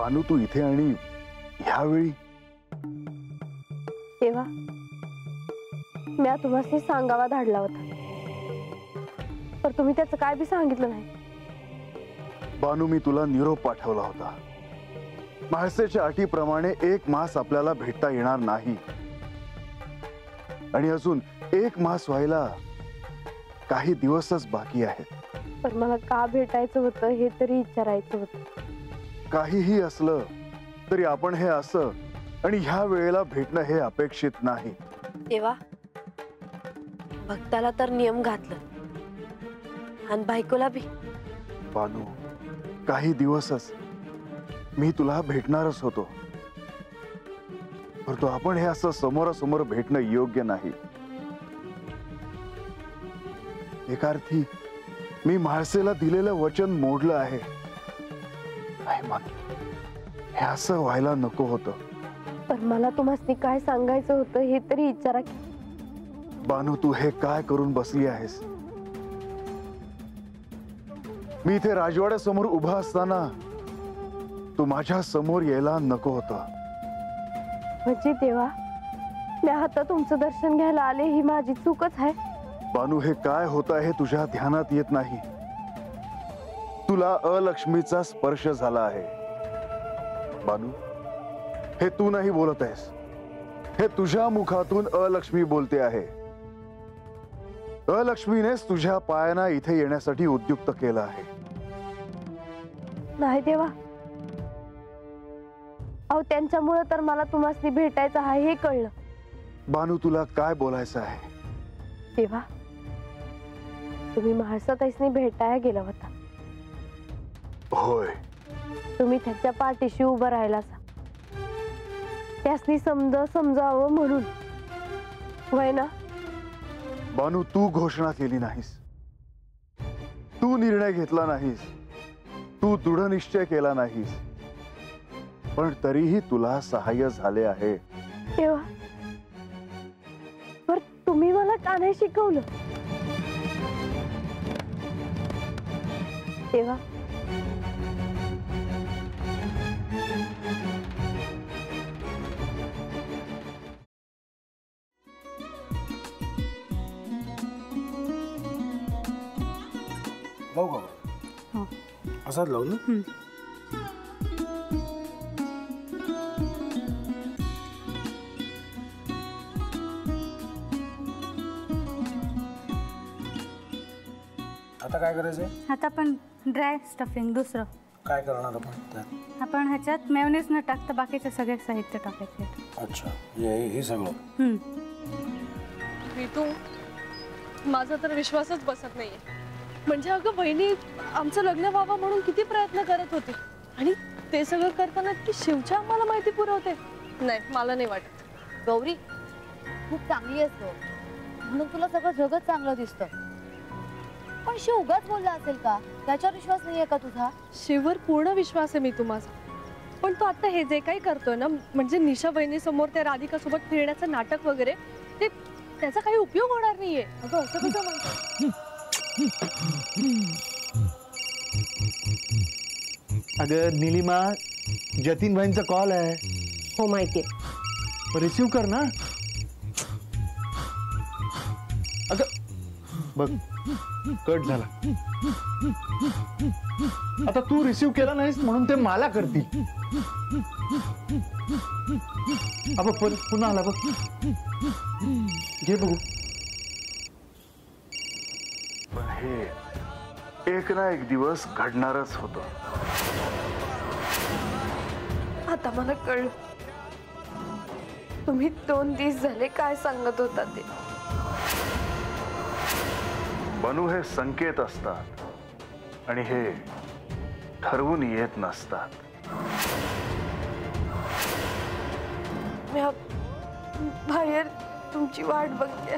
बानू तू इथे आणि ह्यावेळी? तेव्हा मी तुम्हाला सांगावा धाडला होता, पण तुम्ही त्याचं काय बी सांगितलं नाही। बानू मी तुला निरोप पाठवला होता। म्हाळसेच्या अटीप्रमाणे 1 मास आपल्याला भेटता येणार नाही आणि अजून 1 मास व्हायला काही दिवसच बाकी आहेत। पण मला का भेटायचं होतं हे तरी विचारायचं होतं। काहीही असलं तरी आपण हे असं आणि ह्या वेळेला भेटणं हे अपेक्षित नाही। तेव्हा भक्ताला तर नियम घातलं आणि बायकोला बी। बानू काही दिवसच मी तुला भेटणारच होतो, परंतु आपण हे असं समोरासमोर भेटणं योग्य नाही। एका अर्थी मी म्हाळसेला दिलेलं वचन मोडलं आहे। नाही मान, हे असं व्हायला नको होतं। पण मला तुम्हाला काय सांगायचं होतं हे तरी विचारा की। बानू तू हे काय करून बसली आहेस? मी इथे राजवाड्यासमोर उभा असताना तू माझ्या समोर यायला नको होतं। म्हणजे तेव्हा मी आता तुमचं दर्शन घ्यायला आले ही माझी चूकच आहे। बानू हे काय होत आहे तुझ्या ध्यानात येत नाही। तुला अलक्ष्मीचा स्पर्श झाला आहे। बानू हे तू नाही बोलत आहेस, हे तुझ्या मुखातून अलक्ष्मी बोलते आहे। अलक्ष्मीनेच तुझ्या पायांना इथे येण्यासाठी उद्युक्त केलं आहे। नाही देवा, अहो त्यांच्यामुळे तर मला तुम्हाला भेटायचं आहे हे कळलं। बानू तुला काय बोलायचं आहे? देवा, तुम्ही म्हाळसाताईसनी भेटायला गेला होता। होय, तुम्ही त्याच्या पाठीशी उभं राहिला, त्यासनी समजावं म्हणून, होय ना? बानू तू घोषणा केली नाहीस, तू निर्णय घेतला नाहीस, तू दृढ निश्चय केला नाहीस, पण तरीही तुला सहाय्य झाले आहे। तेव्हा पर तुम्ही मला का नाही शिकवलं? तेव्हा लावू का? हो, असाच लावू ना? आता काय करायचंय? आता आपण ड्राय स्टफिंग दुसरं काय करणार आपण त्यात? आपण ह्याच्यात मेयोनीज न टाकता बाकीचे सगळे साहित्य टाकायचे। अच्छा, हे सगळं? ऋतू, माझा तर विश्वासच बसत नाहीये। म्हणजे अगं बहिणी आमचं लग्न व्हावं म्हणून किती प्रयत्न करत होते आणि ते सगळं करताना की शिवच्या आम्हाला माहिती पुरवते। नाही, मला नाही वाटत। गौरी खूप चांगली असतो म्हणून तुला सगळं जगत चांगलं दिसतं, पण शिव उगाच बोलला असेल का? त्याच्यावर विश्वास नाहीये का तुझा? शिववर पूर्ण विश्वास आहे मी तुम्हाला, पण तो आता हे जे काही करतोय ना, म्हणजे निशा बहिणी समोर त्या राधिका सोबत फिरण्याचं नाटक वगैरे, ते त्याचा काही उपयोग होणार नाहीये। अगं असं कसं म्हणतो? अगं नीलिमा, जतीन भाईंचा कॉल आहे। हो माहितीये। रिसीव कर ना। अगं बघ, कट झाला। आता तू रिसीव केला नाहीस म्हणून ते मला करतील। अब पुन्हा आला बघ, घे बघू। पण हे एक ना एक दिवस घडणारच होतं। आता मला कळलं, तुम्ही 2 दिवस झाले काय सांगत होता ते। बनू हे संकेत असतात आणि हे ठरवून येत नसतात। मी बाहेर तुमची वाट बघते।